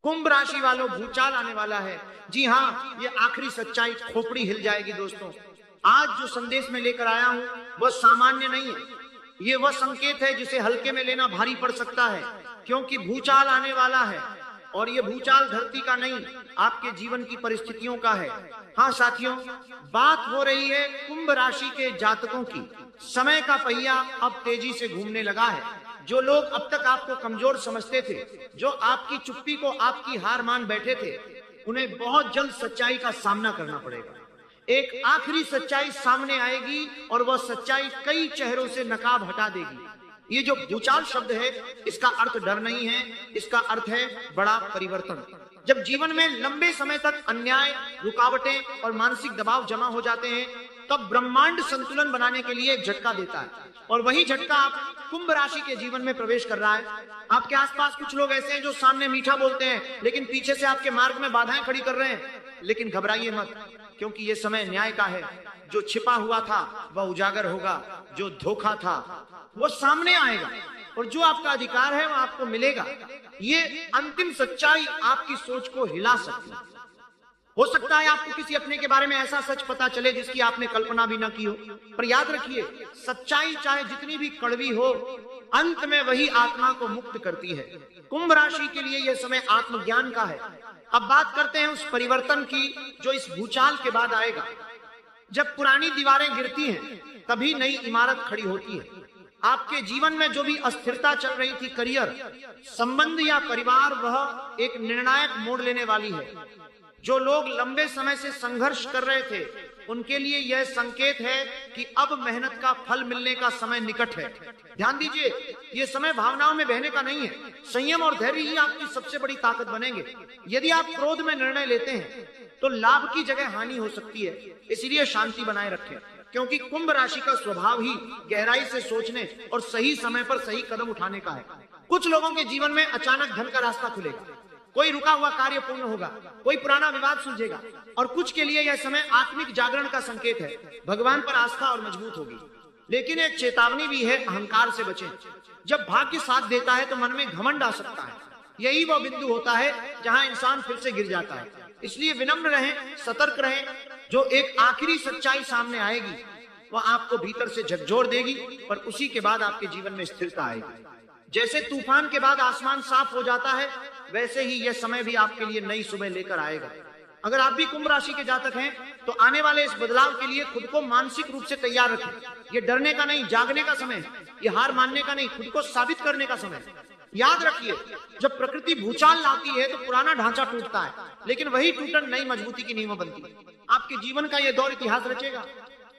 कुंभ राशि वालों, भूचाल आने वाला है। जी हाँ, ये आखिरी सच्चाई, खोपड़ी हिल जाएगी दोस्तों। आज जो संदेश में लेकर आया हूं वह सामान्य नहीं है। ये वह संकेत है जिसे हल्के में लेना भारी पड़ सकता है, क्योंकि भूचाल आने वाला है। और ये भूचाल धरती का नहीं, आपके जीवन की परिस्थितियों का है। हाँ साथियों, बात हो रही है कुंभ राशि के जातकों की। समय का पहिया अब तेजी से घूमने लगा है। जो लोग अब तक आपको कमजोर समझते थे, जो आपकी चुप्पी को आपकी हार मान बैठे थे, उन्हें बहुत जल्द सच्चाई का सामना करना पड़ेगा। एक आखिरी सच्चाई सामने आएगी और वह सच्चाई कई चेहरों से नकाब हटा देगी। ये जो भूचाल शब्द है, इसका अर्थ डर नहीं है, इसका अर्थ है बड़ा परिवर्तन। जब जीवन में लंबे समय तक अन्याय, रुकावटें और मानसिक दबाव जमा हो जाते हैं, तब ब्रह्मांड संतुलन बनाने के लिए एक झटका देता है। और वही झटका आप कुंभ राशि के जीवन में प्रवेश कर रहा है। आपके आसपास कुछ लोग ऐसे हैं जो सामने मीठा बोलते हैं, लेकिन पीछे से आपके मार्ग में बाधाएं खड़ी कर रहे हैं। लेकिन घबराइए मत, क्योंकि ये समय न्याय का है। जो छिपा हुआ था वह उजागर होगा, जो धोखा था वो सामने आएगा, और जो आपका अधिकार है वह आपको मिलेगा। ये अंतिम सच्चाई आपकी सोच को हिला सकती है। हो सकता है आपको किसी अपने के बारे में ऐसा सच पता चले जिसकी आपने कल्पना भी न की हो, पर याद रखिए, सच्चाई चाहे जितनी भी कड़वी हो, अंत में वही आत्मा को मुक्त करती है। कुंभ राशि के लिए यह समय आत्मज्ञान का है। अब बात करते हैं उस परिवर्तन की जो इस भूचाल के बाद आएगा। जब पुरानी दीवारें गिरती हैं, तभी नई इमारत खड़ी होती है। आपके जीवन में जो भी अस्थिरता चल रही थी, करियर, संबंध या परिवार, वह एक निर्णायक मोड़ लेने वाली है। जो लोग लंबे समय से संघर्ष कर रहे थे, उनके लिए यह संकेत है कि अब मेहनत का फल मिलने का समय निकट है। ध्यान दीजिए, यह समय भावनाओं में बहने का नहीं है। संयम और धैर्य ही आपकी सबसे बड़ी ताकत बनेंगे। यदि आप क्रोध में निर्णय लेते हैं तो लाभ की जगह हानि हो सकती है, इसलिए शांति बनाए रखें, क्योंकि कुंभ राशि का स्वभाव ही गहराई से सोचने और सही समय पर सही कदम उठाने का है। कुछ लोगों के जीवन में अचानक धन का रास्ता खुलेगा, कोई रुका हुआ कार्य पूर्ण होगा, कोई पुराना विवाद सुलझेगा, और कुछ के लिए यह समय आत्मिक जागरण का संकेत है। भगवान पर आस्था और मजबूत होगी। लेकिन एक चेतावनी भी है, अहंकार से बचें। जब भाग्य साथ देता है तो मन में घमंड आ सकता है। यही वो बिंदु होता है जहां इंसान फिर से गिर जाता है। इसलिए विनम्र रहें, सतर्क रहें। जो एक आखिरी सच्चाई सामने आएगी, वह आपको भीतर से झकझोर देगी, पर उसी के बाद आपके जीवन में स्थिरता आएगी। जैसे तूफान के बाद आसमान साफ हो जाता है, वैसे ही यह समय भी आपके लिए नई सुबह लेकर आएगा। अगर आप भी कुंभ राशि के जातक हैं, तो आने वाले इस बदलाव के लिए खुद को मानसिक रूप से तैयार रखें। ये डरने का नहीं, जागने का समय है। ये हार मानने का नहीं, खुद को साबित करने का समय है। याद रखिए, जब प्रकृति भूचाल लाती है तो पुराना ढांचा टूटता है, लेकिन वही टूटन नई मजबूती की नींव बनती है। आपके जीवन का यह दौर इतिहास रचेगा।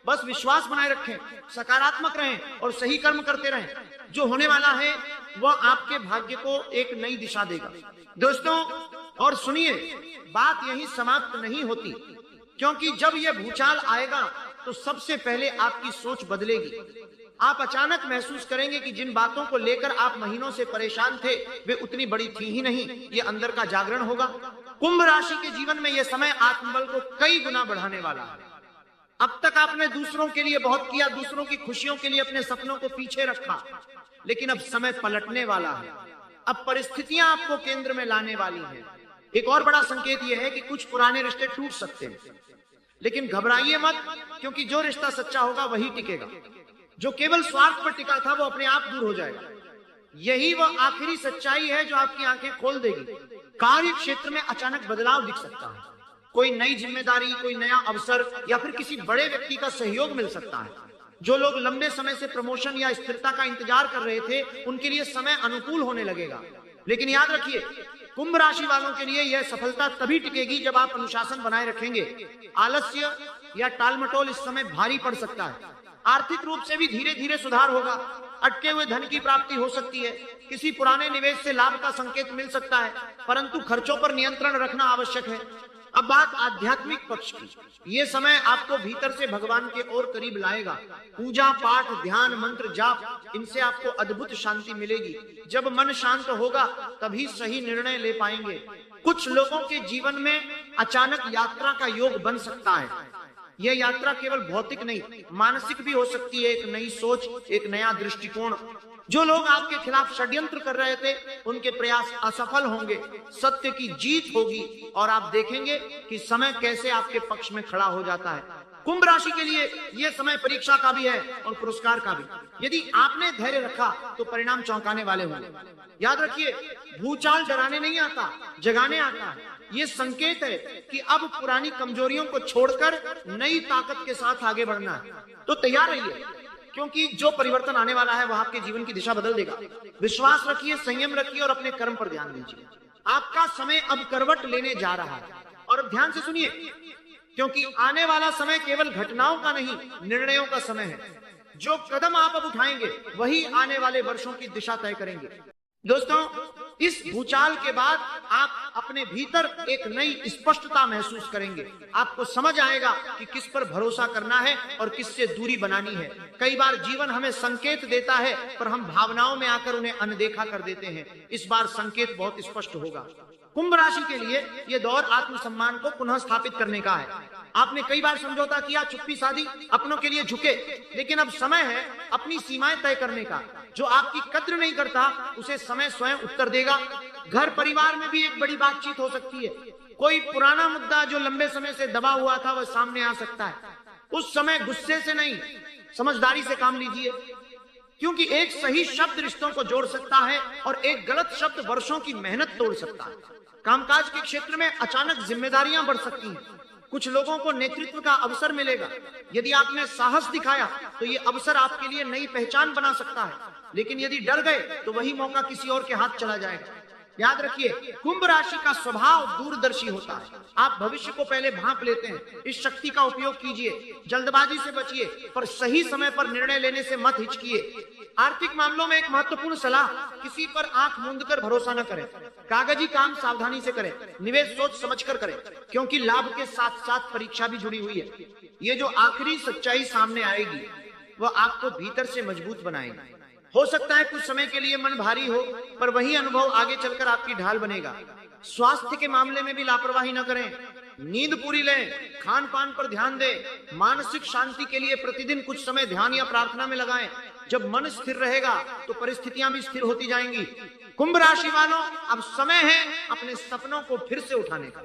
बस विश्वास बनाए रखें, सकारात्मक रहें और सही कर्म करते रहें। जो होने वाला है वह आपके भाग्य को एक नई दिशा देगा। दोस्तों, और सुनिए, बात यहीं समाप्त नहीं होती, क्योंकि जब यह भूचाल आएगा तो सबसे पहले आपकी सोच बदलेगी। आप अचानक महसूस करेंगे कि जिन बातों को लेकर आप महीनों से परेशान थे, वे उतनी बड़ी थी ही नहीं। ये अंदर का जागरण होगा। कुंभ राशि के जीवन में यह समय आत्मबल को कई गुना बढ़ाने वाला है। अब तक आपने दूसरों के लिए बहुत किया, दूसरों की खुशियों के लिए अपने सपनों को पीछे रखा, लेकिन अब समय पलटने वाला है। अब परिस्थितियां आपको केंद्र में लाने वाली हैं। एक और बड़ा संकेत यह है कि कुछ पुराने रिश्ते टूट सकते हैं, लेकिन घबराइए मत, क्योंकि जो रिश्ता सच्चा होगा वही टिकेगा। जो केवल स्वार्थ पर टिका था वो अपने आप दूर हो जाएगा। यही वह आखिरी सच्चाई है जो आपकी आंखें खोल देगी। कार्य क्षेत्र में अचानक बदलाव दिख सकता है। कोई नई जिम्मेदारी, कोई नया अवसर या फिर किसी बड़े व्यक्ति का सहयोग मिल सकता है। जो लोग लंबे समय से प्रमोशन या स्थिरता का इंतजार कर रहे थे, उनके लिए समय अनुकूल होने लगेगा। लेकिन याद रखिए, कुंभ राशि वालों के लिए यह सफलता तभी टिकेगी जब आप अनुशासन बनाए रखेंगे। आलस्य या टालमटोल इस समय भारी पड़ सकता है। आर्थिक रूप से भी धीरे धीरे सुधार होगा। अटके हुए धन की प्राप्ति हो सकती है। किसी पुराने निवेश से लाभ का संकेत मिल सकता है, परंतु खर्चों पर नियंत्रण रखना आवश्यक है। अब बात आध्यात्मिक पक्ष की। ये समय आपको भीतर से भगवान के और करीब लाएगा। पूजा पाठ, ध्यान, मंत्र जाप, इनसे आपको अद्भुत शांति मिलेगी। जब मन शांत होगा तभी सही निर्णय ले पाएंगे। कुछ लोगों के जीवन में अचानक यात्रा का योग बन सकता है। यह यात्रा केवल भौतिक नहीं, मानसिक भी हो सकती है। एक नई सोच, एक नया दृष्टिकोण, जो लोग आपके खिलाफ षड्यंत्र कर रहे थे उनके प्रयास असफल होंगे, सत्य की जीत होगी और आप देखेंगे कि समय कैसे आपके पक्ष में खड़ा हो जाता है। कुंभ राशि के लिए यह समय परीक्षा का भी है और पुरस्कार का भी। यदि आपने धैर्य रखा तो परिणाम चौंकाने वाले होंगे। याद रखिए, भूचाल डराने नहीं आता, जगाने आता है। ये संकेत है कि अब पुरानी कमजोरियों को छोड़कर नई ताकत के साथ आगे बढ़ना है। तो तैयार रहिए, क्योंकि जो परिवर्तन आने वाला है वह आपके जीवन की दिशा बदल देगा। विश्वास रखिए, संयम रखिए और अपने कर्म पर ध्यान दीजिए। आपका समय अब करवट लेने जा रहा है। और अब ध्यान से सुनिए, क्योंकि आने वाला समय केवल घटनाओं का नहीं, निर्णयों का समय है। जो कदम आप अब उठाएंगे वही आने वाले वर्षों की दिशा तय करेंगे। दोस्तों, इस भूचाल के बाद आप अपने भीतर एक नई स्पष्टता महसूस करेंगे। आपको समझ आएगा कि किस पर भरोसा करना है और किससे दूरी बनानी है। कई बार जीवन हमें संकेत देता है पर हम भावनाओं में आकर उन्हें अनदेखा कर देते हैं। इस बार संकेत बहुत स्पष्ट होगा। कुंभ राशि के लिए यह दौर आत्मसम्मान को पुनः स्थापित करने का है। आपने कई बार समझौता किया, चुप्पी साधी, अपनों के लिए झुके, लेकिन अब समय है अपनी सीमाएं तय करने का। जो आपकी कद्र नहीं करता उसे समय स्वयं उत्तर देगा। घर परिवार में भी एक बड़ी बातचीत हो सकती है। कोई पुराना मुद्दा जो लंबे समय से दबा हुआ था वह सामने आ सकता है। उस समय गुस्से से नहीं, समझदारी से काम लीजिए, क्योंकि एक सही शब्द रिश्तों को जोड़ सकता है और एक गलत शब्द वर्षों की मेहनत तोड़ सकता है। कामकाज के क्षेत्र में अचानक जिम्मेदारियां बढ़ सकती हैं। कुछ लोगों को नेतृत्व का अवसर मिलेगा। यदि आपने साहस दिखाया तो ये अवसर आपके लिए नई पहचान बना सकता है, लेकिन यदि डर गए तो वही मौका किसी और के हाथ चला जाएगा। याद रखिए, कुंभ राशि का स्वभाव दूरदर्शी होता है। आप भविष्य को पहले भांप लेते हैं। इस शक्ति का उपयोग कीजिए, जल्दबाजी से बचिए, पर सही समय पर निर्णय लेने से मत हिचकिए। आर्थिक मामलों में एक महत्वपूर्ण सलाह, किसी पर आंख मूंदकर भरोसा न करें। कागजी काम सावधानी से करें, निवेश सोच समझकर करें, क्योंकि लाभ के साथ साथ परीक्षा भी जुड़ी हुई है। ये जो आखिरी सच्चाई सामने आएगी वह आपको भीतर से मजबूत बनाएगी। हो सकता है कुछ समय के लिए मन भारी हो, पर वही अनुभव आगे चलकर आपकी ढाल बनेगा। स्वास्थ्य के मामले में भी लापरवाही न करें। नींद पूरी लें, खान पान पर ध्यान दें। मानसिक शांति के लिए प्रतिदिन कुछ समय ध्यान या प्रार्थना में लगाएं। जब मन स्थिर रहेगा तो परिस्थितियां भी स्थिर होती जाएंगी। कुंभ राशि वालों, अब समय है अपने सपनों को फिर से उठाने का।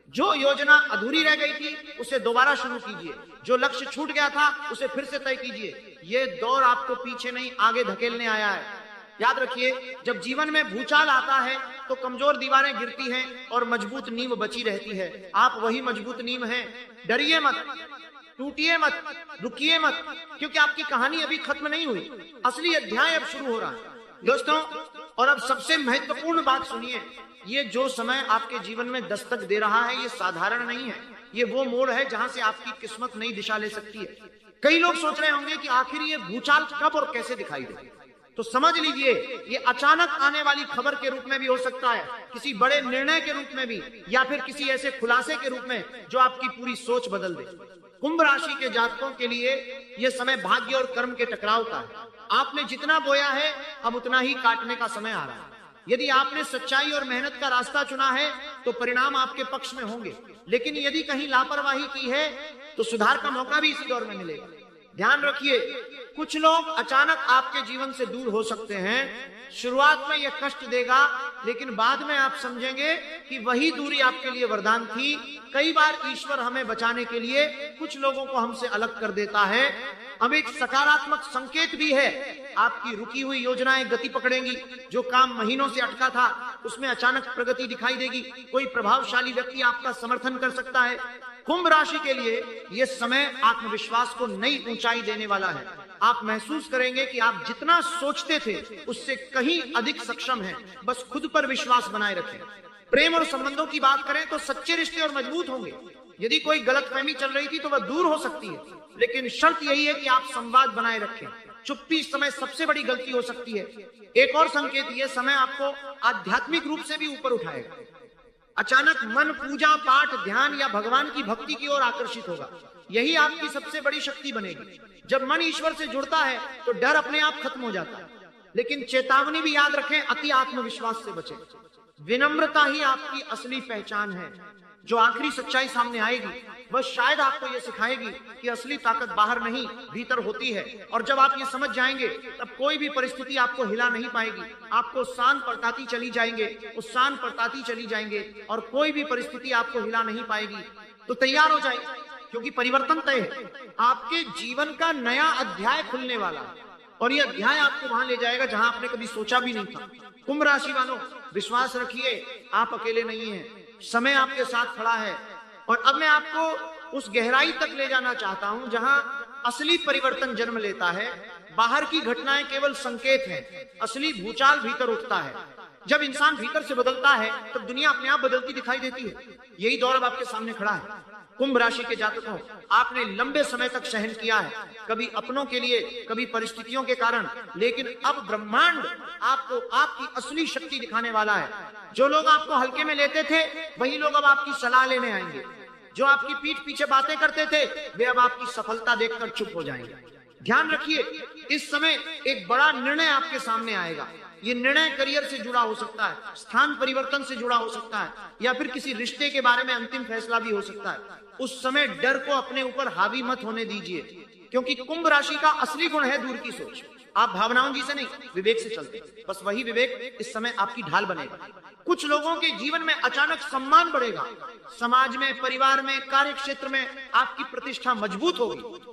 जो योजना अधूरी रह गई थी उसे दोबारा शुरू कीजिए। जो लक्ष्य छूट गया था उसे फिर से तय कीजिए। ये दौर आपको पीछे नहीं आगे धकेलने आया है। याद रखिए, जब जीवन में भूचाल आता है तो कमजोर दीवारें गिरती हैं और मजबूत नींव बची रहती है। आप वही मजबूत नींव हैं। डरिए मत, टूटिए मत, रुकिए मत, क्योंकि आपकी कहानी अभी खत्म नहीं हुई। असली अध्याय अब शुरू हो रहा है। दोस्तों, और अब सबसे महत्वपूर्ण बात सुनिए। ये जो समय आपके जीवन में दस्तक दे रहा है ये साधारण नहीं है। ये वो मोड़ है जहां से आपकी किस्मत नई दिशा ले सकती है। कई लोग सोच रहे होंगे कि आखिर ये भूचाल कब और कैसे दिखाई दे। तो समझ लीजिए, ये अचानक आने वाली खबर के रूप में भी हो सकता है, किसी बड़े निर्णय के रूप में भी, या फिर किसी ऐसे खुलासे के रूप में जो आपकी पूरी सोच बदल दे। कुंभ राशि के जातकों के लिए यह समय भाग्य और कर्म के टकराव का है। आपने जितना बोया है अब उतना ही काटने का समय आ रहा है। यदि आपने सच्चाई और मेहनत का रास्ता चुना है तो परिणाम आपके पक्ष में होंगे, लेकिन यदि कहीं लापरवाही की है तो सुधार का मौका भी इसी दौर में मिलेगा। ध्यान रखिए, कुछ लोग अचानक आपके जीवन से दूर हो सकते हैं। शुरुआत में यह कष्ट देगा, लेकिन बाद में आप समझेंगे कि वही दूरी आपके लिए वरदान थी। कई बार ईश्वर हमें बचाने के लिए कुछ लोगों को हमसे अलग कर देता है। अब एक सकारात्मक संकेत भी है, आपकी रुकी हुई योजनाएं गति पकड़ेंगी। जो काम महीनों से अटका था उसमें अचानक प्रगति दिखाई देगी। कोई प्रभावशाली व्यक्ति आपका समर्थन कर सकता है। कुंभ राशि के लिए यह समय आत्मविश्वास को नई ऊंचाई देने वाला है। आप महसूस करेंगे कि आप जितना सोचते थे उससे कहीं अधिक सक्षम हैं। बस खुद पर विश्वास बनाए रखें। प्रेम और संबंधों की बात करें तो सच्चे रिश्ते और मजबूत होंगे। यदि कोई गलतफहमी चल रही थी तो वह दूर हो सकती है, लेकिन शर्त यही है कि आप संवाद बनाए रखें। चुप्पी इस समय सबसे बड़ी गलती हो सकती है। एक और संकेत, यह समय आपको आध्यात्मिक रूप से भी ऊपर उठाएगा। अचानक मन पूजा पाठ, ध्यान या भगवान की भक्ति की ओर आकर्षित होगा। यही आपकी सबसे बड़ी शक्ति बनेगी। जब मन ईश्वर से जुड़ता है तो डर अपने आप खत्म हो जाता है। लेकिन चेतावनी भी याद रखें, अति आत्मविश्वास से बचें। विनम्रता ही आपकी असली पहचान है। जो आखिरी सच्चाई सामने आएगी वह शायद आपको यह सिखाएगी कि असली ताकत बाहर नहीं भीतर होती है। और जब आप ये समझ जाएंगे तब कोई भी परिस्थिति आपको हिला नहीं पाएगी। आपको शान परताती चली जाएंगे, उस शान परताती चली जाएंगे और कोई भी परिस्थिति आपको हिला नहीं पाएगी। तो तैयार हो जाए, क्योंकि परिवर्तन तय है। आपके जीवन का नया अध्याय खुलने वाला है और यह अध्याय आपको वहां ले जाएगा जहां आपने कभी सोचा भी नहीं था। कुंभ राशि वालों, विश्वास रखिए, आप अकेले नहीं हैं, समय आपके साथ खड़ा है। और अब मैं आपको उस गहराई तक ले जाना चाहता हूं जहां असली परिवर्तन जन्म लेता है। बाहर की घटनाएं केवल संकेत हैं, असली भूचाल भीतर उठता है। जब इंसान भीतर से बदलता है तब दुनिया अपने आप बदलती दिखाई देती है। यही दौर अब आपके सामने खड़ा है। कुंभ राशि के जातकों, आपने लंबे समय तक सहन किया है, कभी अपनों के लिए, कभी परिस्थितियों के कारण, लेकिन अब ब्रह्मांड आपको आपकी असली शक्ति दिखाने वाला है। जो लोग आपको हल्के में लेते थे वही लोग अब आपकी सलाह लेने आएंगे। जो आपकी पीठ पीछे बातें करते थे वे अब आपकी सफलता देखकर चुप हो जाएंगे। ध्यान रखिए, इस समय एक बड़ा निर्णय आपके सामने आएगा। ये निर्णय करियर से जुड़ा हो सकता है, स्थान परिवर्तन से जुड़ा हो सकता है, या फिर किसी रिश्ते के बारे में अंतिम फैसला भी हो सकता है। उस समय डर को अपने ऊपर हावी मत होने दीजिए, क्योंकि कुंभ राशि का असली गुण है दूर की सोच। आप भावनाओं जी से नहीं, विवेक से चलते। बस वही विवेक इस समय आपकी ढाल बनेगा। कुछ लोगों के जीवन में अचानक सम्मान बढ़ेगा, समाज में, परिवार में, कार्य क्षेत्र में आपकी प्रतिष्ठा मजबूत होगी।